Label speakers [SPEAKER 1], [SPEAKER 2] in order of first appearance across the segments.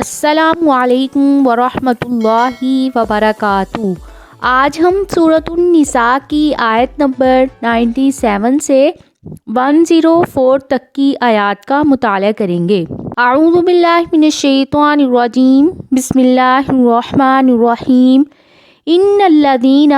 [SPEAKER 1] السلام علیکم ورحمۃ اللہ وبرکاتہ۔ آج ہم سورۃ النساء کی آیت نمبر 97 سے 104 تک کی آیات کا مطالعہ کریں گے۔ اعوذ باللہ من الشیطان الرجیم، بسم اللہ الرحمن الرحیم۔ ان الذین،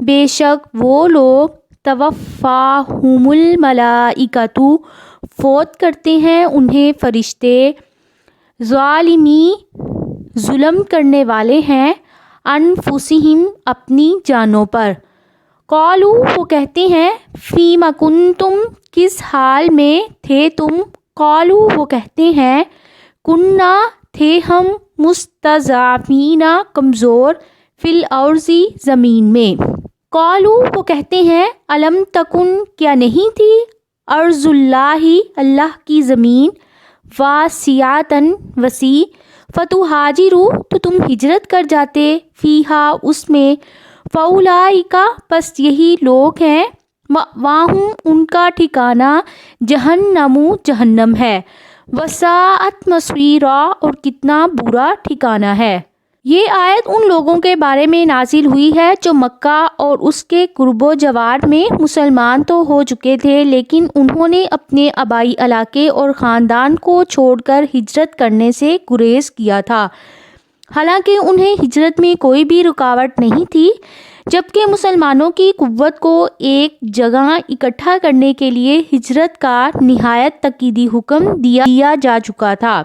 [SPEAKER 1] بے شک وہ لوگ، توفاہم الملائکۃ، فوت کرتے ہیں انہیں فرشتے، ظالمی، ظلم کرنے والے ہیں، انفسہم، اپنی جانوں پر، قالوا، وہ کہتے ہیں، فیم کنتم، کس حال میں تھے تم، قالوا، وہ کہتے ہیں، کننا، تھے ہم، مستضعفین، کمزور، فی الارض، زمین میں، قالوا، وہ کہتے ہیں، الم تکن، کیا نہیں تھی، ارض اللہ، اللہ کی زمین، واسعۃً، وسیع، فتہاجروا، تو تم ہجرت کر جاتے، فیہا، اس میں، فاولئک، پس یہی لوگ ہیں، مأواہم، ان کا ٹھکانہ، جہنم، جہنم ہے، وساءت مصیرا، اور کتنا برا ٹھکانہ ہے۔ یہ آیت ان لوگوں کے بارے میں نازل ہوئی ہے جو مکہ اور اس کے قرب و جوار میں مسلمان تو ہو چکے تھے، لیکن انہوں نے اپنے آبائی علاقے اور خاندان کو چھوڑ کر ہجرت کرنے سے گریز کیا تھا، حالانکہ انہیں ہجرت میں کوئی بھی رکاوٹ نہیں تھی، جبکہ مسلمانوں کی قوت کو ایک جگہ اکٹھا کرنے کے لیے ہجرت کا نہایت تاکیدی حکم دیا جا چکا تھا۔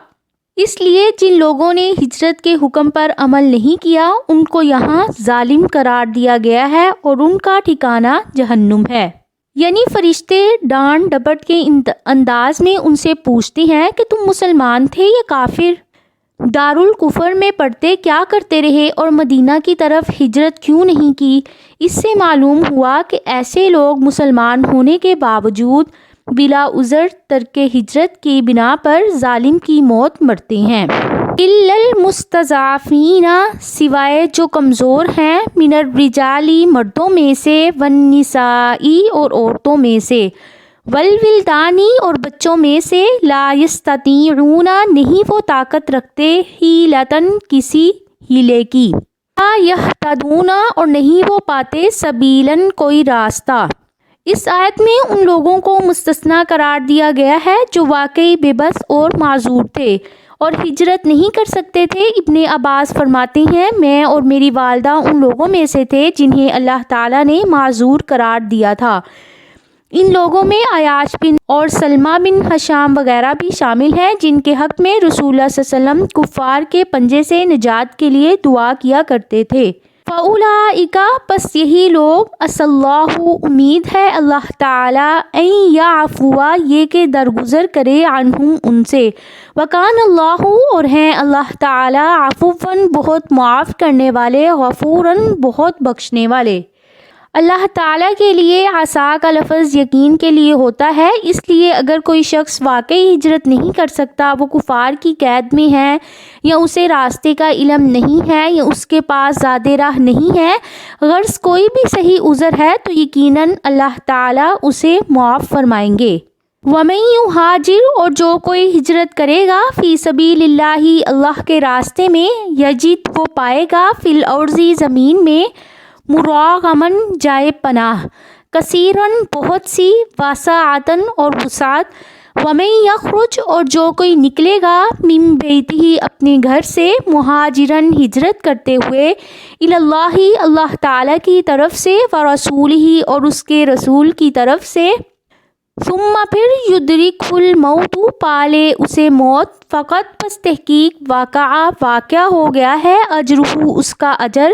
[SPEAKER 1] اس لیے جن لوگوں نے ہجرت کے حکم پر عمل نہیں کیا ان کو یہاں ظالم قرار دیا گیا ہے اور ان کا ٹھکانہ جہنم ہے۔ یعنی فرشتے ڈانٹ ڈپٹ کے انداز میں ان سے پوچھتے ہیں کہ تم مسلمان تھے یا کافر، دارالکفر میں پڑھتے کیا کرتے رہے اور مدینہ کی طرف ہجرت کیوں نہیں کی؟ اس سے معلوم ہوا کہ ایسے لوگ مسلمان ہونے کے باوجود بلا عذر ترک ہجرت کی بنا پر ظالم کی موت مرتے ہیں۔ الا المستضعفین، سوائے جو کمزور ہیں، من الرجال، مردوں میں سے، والنساء، اور عورتوں میں سے، والولدان، اور بچوں میں سے، لا یستطیعون، نہیں وہ طاقت رکھتے، حیلۃ، کسی ہیلے کی، لا یہتدون، اور نہیں وہ پاتے، سبیلا، کوئی راستہ۔ اس آیت میں ان لوگوں کو مستثنی قرار دیا گیا ہے جو واقعی بے بس اور معذور تھے اور ہجرت نہیں کر سکتے تھے۔ ابن عباس فرماتے ہیں، میں اور میری والدہ ان لوگوں میں سے تھے جنہیں اللہ تعالیٰ نے معذور قرار دیا تھا۔ ان لوگوں میں عیاش بن اور سلمہ بن حشام وغیرہ بھی شامل ہیں جن کے حق میں رسول اللہ صلی اللہ علیہ وسلم کفار کے پنجے سے نجات کے لیے دعا کیا کرتے تھے۔ فَأُولَئِکَ، پس یہی لوگ، عَسَى اللَّهُ، امید ہے اللہ تعالیٰ، اَن یعفو، یہ کہ درگزر کرے، عنہم، ان سے، وَکَانَ اللَّهُ، اور ہیں اللہ تعالیٰ، عفواً، بہت معاف کرنے والے، غفوراً، بہت بخشنے والے۔ اللہ تعالیٰ کے لیے عسیٰ کا لفظ یقین کے لیے ہوتا ہے، اس لیے اگر کوئی شخص واقعی ہجرت نہیں کر سکتا، وہ کفار کی قید میں ہے، یا اسے راستے کا علم نہیں ہے، یا اس کے پاس زاد راہ نہیں ہے، غرض کوئی بھی صحیح عذر ہے، تو یقیناً اللہ تعالیٰ اسے معاف فرمائیں گے۔ وَمَن یُہَاجِرْ، اور جو کوئی ہجرت کرے گا، فی سبیل اللہ، اللہ کے راستے میں، یجد، وہ پائے گا، فی الارض، زمین میں، مراغماً، جائے پناہ، کثیراً، بہت سی، وسعۃً، اور وسعت، وَمَن یخرج، اور جو کوئی نکلے گا، من بیتہ، اپنے گھر سے، مہاجراً، ہجرت کرتے ہوئے، الی اللہ، اللہ تعالیٰ کی طرف سے، ورسولہ، اور اس کے رسول کی طرف سے، ثم، پھر، یدرکہ الموت، پالے اسے موت، فقط، پس تحقیق، واقع ہو گیا ہے، اجرہ، اس کا اجر،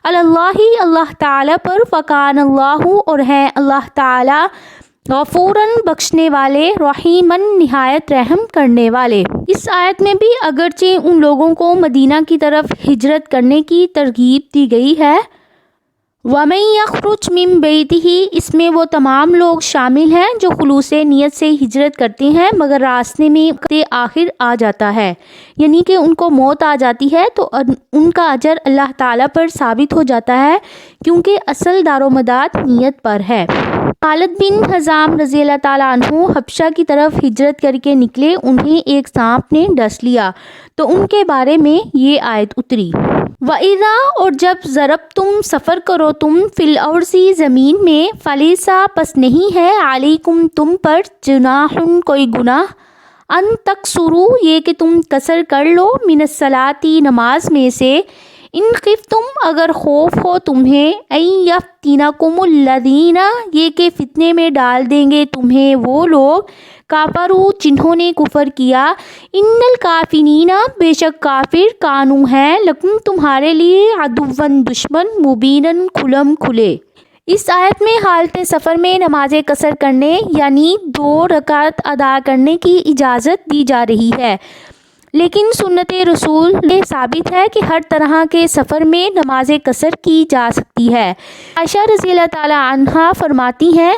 [SPEAKER 1] علی اللہ، اللہ تعالیٰ پر، وکان اللہ، اور ہے اللہ تعالیٰ، غفوراً، بخشنے والے، رحیماً، نہایت رحم کرنے والے۔ اس آیت میں بھی اگرچہ ان لوگوں کو مدینہ کی طرف ہجرت کرنے کی ترغیب دی گئی ہے، وَمَن یخرج من بیتہ، اس میں وہ تمام لوگ شامل ہیں جو خلوص نیت سے ہجرت کرتے ہیں مگر راستے میں آخر آ جاتا ہے، یعنی کہ ان کو موت آ جاتی ہے، تو ان کا اجر اللہ تعالیٰ پر ثابت ہو جاتا ہے، کیونکہ اصل دار و مدار نیت پر ہے۔ خالد بن حزام رضی اللہ تعالیٰ عنہ حبشہ کی طرف ہجرت کر کے نکلے، انہیں ایک سانپ نے ڈس لیا تو ان کے بارے میں یہ آیت اتری۔ وَإِذَا اور جب ضربتم سفر کرو تم فی الارض زمین میں، فلیسا پس نہیں ہے علیکم تم پر جناح کوئی گناہ، ان تقصروا یہ کہ تم قصر کر لو، من الصلاۃ نماز میں سے، ان خفتم اگر خوف ہو تمہیں، ان یفتنکم الذین یہ کہ فتنے میں ڈال دیں گے تمہیں وہ لوگ، کافروا جنہوں نے کفر کیا، ان الکافرین بے شک کافر، کانوا ہیں، لکم تمہارے لیے، عدوا دشمن، مبینا کھلم کھلے۔ اس آیت میں حالت سفر میں نماز قصر کرنے یعنی 2 رکعت ادا کرنے کی اجازت دی جا رہی ہے، لیکن سنت رسول میں ثابت ہے کہ ہر طرح کے سفر میں نماز قصر کی جا سکتی ہے۔ عائشہ رضی اللہ تعالی عنہا فرماتی ہیں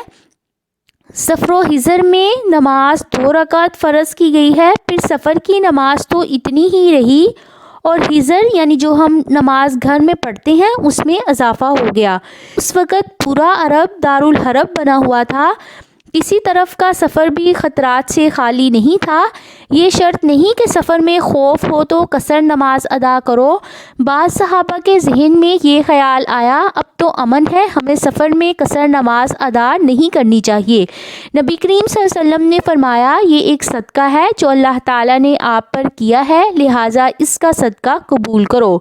[SPEAKER 1] سفر و حضر میں نماز 2 رکعت فرض کی گئی ہے، پھر سفر کی نماز تو اتنی ہی رہی اور حضر یعنی جو ہم نماز گھر میں پڑھتے ہیں اس میں اضافہ ہو گیا۔ اس وقت پورا عرب دارالحرب بنا ہوا تھا، کسی طرف کا سفر بھی خطرات سے خالی نہیں تھا۔ یہ شرط نہیں کہ سفر میں خوف ہو تو قصر نماز ادا کرو۔ بعض صحابہ کے ذہن میں یہ خیال آیا اب تو امن ہے، ہمیں سفر میں قصر نماز ادا نہیں کرنی چاہیے۔ نبی کریم صلی اللہ علیہ وسلم نے فرمایا یہ ایک صدقہ ہے جو اللہ تعالیٰ نے آپ پر کیا ہے، لہٰذا اس کا صدقہ قبول کرو۔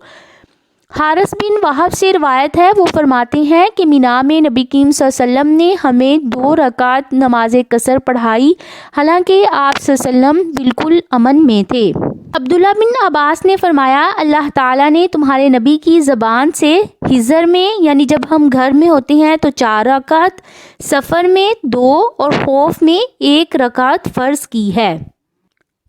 [SPEAKER 1] حارث بن وہب سے روایت ہے، وہ فرماتے ہیں کہ مینا میں نبی کریم صلی اللہ علیہ وسلم نے ہمیں 2 رکعت نماز قصر پڑھائی، حالانکہ آپ صلی اللہ علیہ وسلم بالکل امن میں تھے۔ عبداللہ بن عباس نے فرمایا اللہ تعالیٰ نے تمہارے نبی کی زبان سے حضر میں یعنی جب ہم گھر میں ہوتے ہیں تو 4 رکعت، سفر میں 2 اور خوف میں 1 رکعت فرض کی ہے۔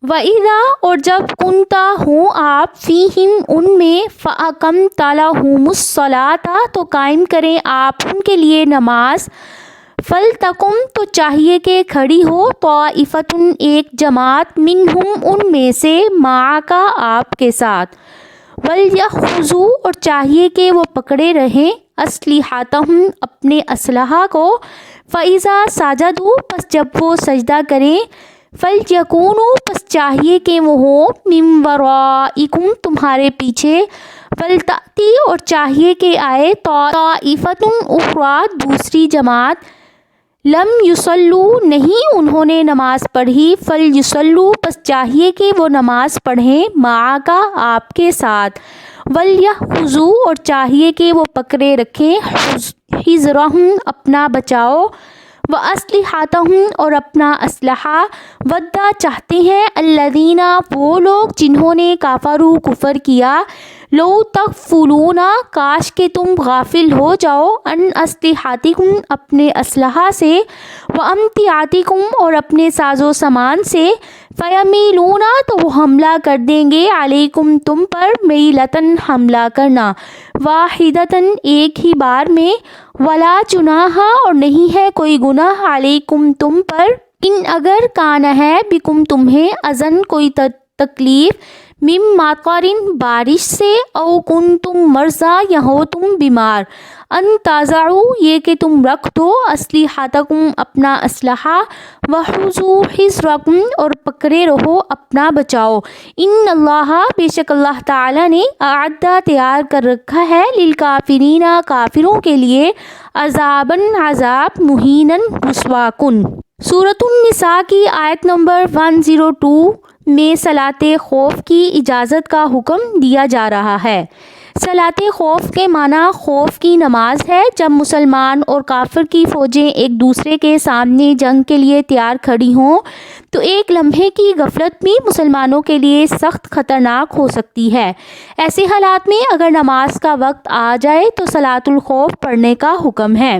[SPEAKER 1] وَإِذَا اور جب کنتا ہوں آپ فیہم ان میں، فَأَقَمْتَ لَهُمُ الصَّلَاةَ تو قائم کریں آپ ان کے لیے نماز، فَلْتَقُمْ تو چاہیے کہ کھڑی ہو، طَائِفَةٌ ایک جماعت، مِنْهُمْ ان میں سے، مَعَکَ آپ کے ساتھ، وَلْيَأْخُذُوا اور چاہیے کہ وہ پکڑے رہیں، أَسْلِحَتَهُمْ اپنے اسلحہ کو، فَإِذَا سَجَدُوا پس جب وہ سجدہ کریں، فَلْيَكُونُوا پس چاہیے کہ وہ ہوں، مِن وَرَائِكُمْ تمہارے پیچھے، فَلْتَأْتِ اور چاہیے کہ آئے، طَائِفَةٌ أُخْرَىٰ دوسری جماعت، لم یصلوا نہیں انہوں نے نماز پڑھی، فَلْيُصَلُّوا پس چاہیے کہ وہ نماز پڑھیں، مَعَکَ آپ کے ساتھ، وَلْيَأْخُذُوا اور چاہیے کہ وہ پکڑے رکھیں، حِذْرَهُمْ اپنا بچاؤ، وَأَسْلِحَتَهُمْ اور اپنا اسلحہ، وَدَّ چاہتے ہیں، الذین وہ لوگ جنہوں نے کافروا کفر کیا، لو تغفلون کاش کہ تم غافل ہو جاؤ، ان اسلحتکم اپنے اسلحہ سے، وامتعاتکم اور اپنے ساز و سامان سے، فیمیلون تو وہ حملہ کر دیں گے، علیکم تم پر، میلتن حملہ کرنا، واحدتن ایک ہی بار میں، ولا جناح اور نہیں ہے کوئی گناہ، علیکم تم پر، ان اگر کان ہے بکم تمہیں، اذن کوئی تکلیف، من مطر بارش سے، او کنتم مرضی یا ہو تم بیمار، ان تضعوا یہ کہ تم رکھ دو، اسلحتکم اپنا اسلحہ، وخذوا حذرکم اور پکڑے رہو اپنا بچاؤ، ان اللہ بے شک اللہ تعالی نے، اعد تیار کر رکھا ہے، للکافرین کافروں کے لیے، عذاباً عذاب، مہینا رسوا کن۔ سورۃ النساء کی آیت نمبر 102 میں صلاۃ خوف کی اجازت کا حکم دیا جا رہا ہے۔ صلاۃ خوف کے معنی خوف کی نماز ہے۔ جب مسلمان اور کافر کی فوجیں ایک دوسرے کے سامنے جنگ کے لیے تیار کھڑی ہوں تو ایک لمحے کی غفلت بھی مسلمانوں کے لیے سخت خطرناک ہو سکتی ہے۔ ایسے حالات میں اگر نماز کا وقت آ جائے تو صلاۃ الخوف پڑھنے کا حکم ہے۔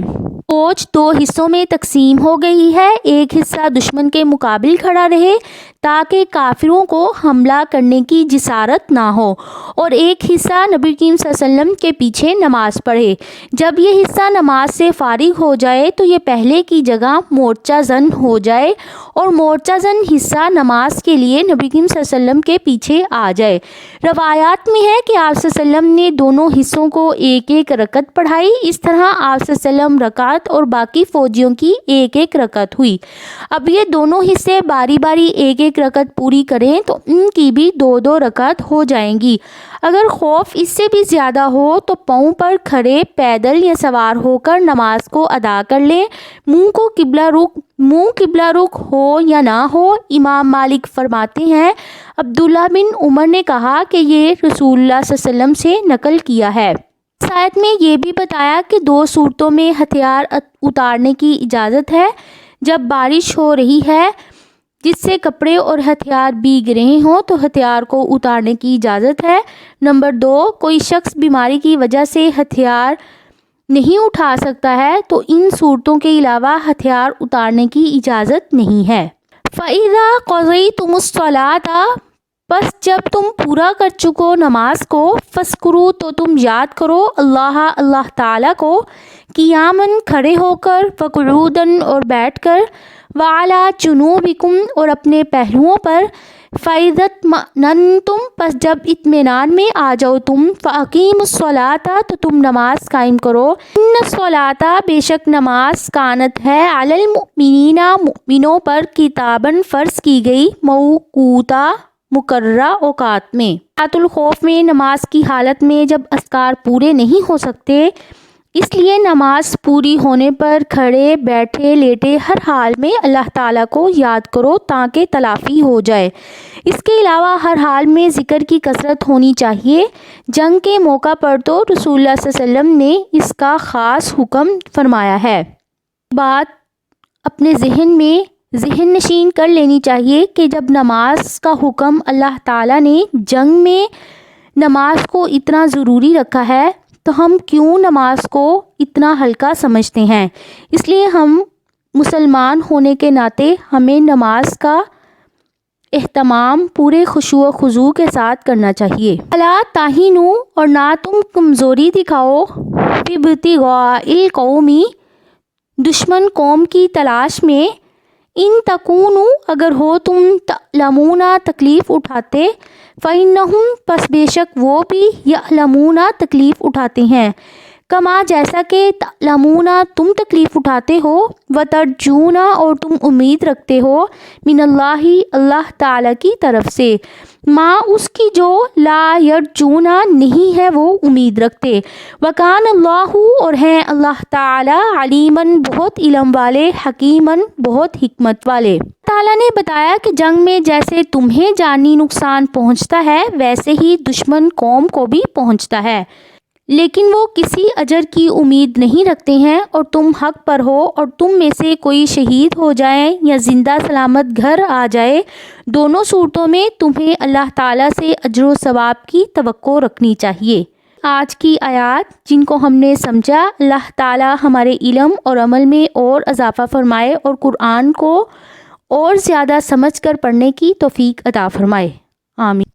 [SPEAKER 1] فوج 2 حصوں میں تقسیم ہو گئی ہے، ایک حصہ دشمن کے مقابل کھڑا رہے، تاکہ کافروں کو حملہ کرنے کی جسارت نہ ہو، اور ایک حصہ نبی کریم صلی اللہ علیہ وسلم کے پیچھے نماز پڑھے۔ جب یہ حصہ نماز سے فارغ ہو جائے تو یہ پہلے کی جگہ مورچہ زن ہو جائے اور مورچہ زن حصہ نماز کے لیے نبی کریم صلی اللہ علیہ وسلم کے پیچھے آ جائے۔ روایات میں ہے کہ آپ صلی اللہ علیہ وسلم نے دونوں حصوں کو ایک ایک رکعت پڑھائی۔ اس طرح آپ صلی اللہ علیہ وسلم رکعت اور باقی فوجیوں کی ایک ایک رکعت ہوئی۔ اب یہ دونوں حصے باری باری ایک ایک رکعت پوری کریں تو ان کی بھی دو دو رکعت ہو جائیں گی۔ اگر خوف اس سے بھی زیادہ ہو تو پاؤں پر کھڑے پیدل یا سوار ہو کر نماز کو ادا کر لیں، منہ قبلہ رخ ہو یا نہ ہو۔ امام مالک فرماتے ہیں عبداللہ بن عمر نے کہا کہ یہ رسول اللہ صلی اللہ علیہ وسلم سے نقل کیا ہے۔ اس آیت میں یہ بھی بتایا کہ دو صورتوں میں ہتھیار اتارنے کی اجازت ہے: جب بارش ہو رہی ہے جس سے کپڑے اور ہتھیار بھیگ رہے ہوں تو ہتھیار کو اتارنے کی اجازت ہے۔ نمبر 2، کوئی شخص بیماری کی وجہ سے ہتھیار نہیں اٹھا سکتا ہے تو ان صورتوں کے علاوہ ہتھیار اتارنے کی اجازت نہیں ہے۔ فَإِذَا قَضَيْتُمُ الصَّلَاةَ، پس جب تم پورا کر چکو نماز کو، فَاذْكُرُوا، تو تم یاد کرو اللہ تعالیٰ کو، قیاماً کھڑے ہو کر، وقعوداً اور بیٹھ کر، وعلیٰ جنوبکم اور اپنے پہلوؤں پر، فَإِذَا اطْمَأْنَنْتُمْ، پس جب اطمینان میں آ جاؤ تم، فَأَقِیمُوا الصَّلَاةَ، تو تم نماز قائم کرو، إِنَّ الصَّلَاةَ، بے شک نماز، کانت ہے، عَلَى الْمُؤْمِنِینَ، مومنوں پر، کتاباً فرض کی گئی، موقوتا، مقررہ اوقات میں۔ رات الخوف میں نماز کی حالت میں جب اذکار پورے نہیں ہو سکتے، اس لیے نماز پوری ہونے پر کھڑے بیٹھے لیٹے ہر حال میں اللہ تعالیٰ کو یاد کرو تاکہ تلافی ہو جائے۔ اس کے علاوہ ہر حال میں ذکر کی کثرت ہونی چاہیے۔ جنگ کے موقع پر تو رسول اللہ صلی اللہ علیہ وسلم نے اس کا خاص حکم فرمایا ہے۔ بات اپنے ذہن نشین کر لینی چاہیے کہ جب نماز کا حکم اللہ تعالیٰ نے جنگ میں نماز کو اتنا ضروری رکھا ہے تو ہم کیوں نماز کو اتنا ہلکا سمجھتے ہیں؟ اس لیے ہم مسلمان ہونے کے ناطے ہمیں نماز کا اہتمام پورے خشوع و خضوع کے ساتھ کرنا چاہیے۔ وَلَا تَہِنُوا، اور نہ تم کمزوری دکھاؤ، فِي ابْتِغَاءِ الْقَوْمِ، دشمن قوم کی تلاش میں، ان تکونوا، اگر ہو تم، تعلمون، تکلیف اٹھاتے، فإنہم، پس بے شک وہ بھی، یعلمون، تکلیف اٹھاتے ہیں، کما جیسا کہ، تعلمون، تم تکلیف اٹھاتے ہو، وترجون، اور تم امید رکھتے ہو، من اللہ، اللہ تعالیٰ کی طرف سے، ما، اس کی جو، لا یرجون، نہیں ہے وہ امید رکھتے، وکان اللہ، اور ہیں اللہ تعالیٰ، علیماً، بہت علم والے، حکیماً، بہت حکمت والے۔ تعالیٰ نے بتایا کہ جنگ میں جیسے تمہیں جانی نقصان پہنچتا ہے ویسے ہی دشمن قوم کو بھی پہنچتا ہے، لیکن وہ کسی اجر کی امید نہیں رکھتے ہیں، اور تم حق پر ہو اور تم میں سے کوئی شہید ہو جائے یا زندہ سلامت گھر آ جائے، دونوں صورتوں میں تمہیں اللہ تعالیٰ سے اجر و ثواب کی توقع رکھنی چاہیے۔ آج کی آیات جن کو ہم نے سمجھا، اللہ تعالیٰ ہمارے علم اور عمل میں اور اضافہ فرمائے اور قرآن کو اور زیادہ سمجھ کر پڑھنے کی توفیق عطا فرمائے، آمین۔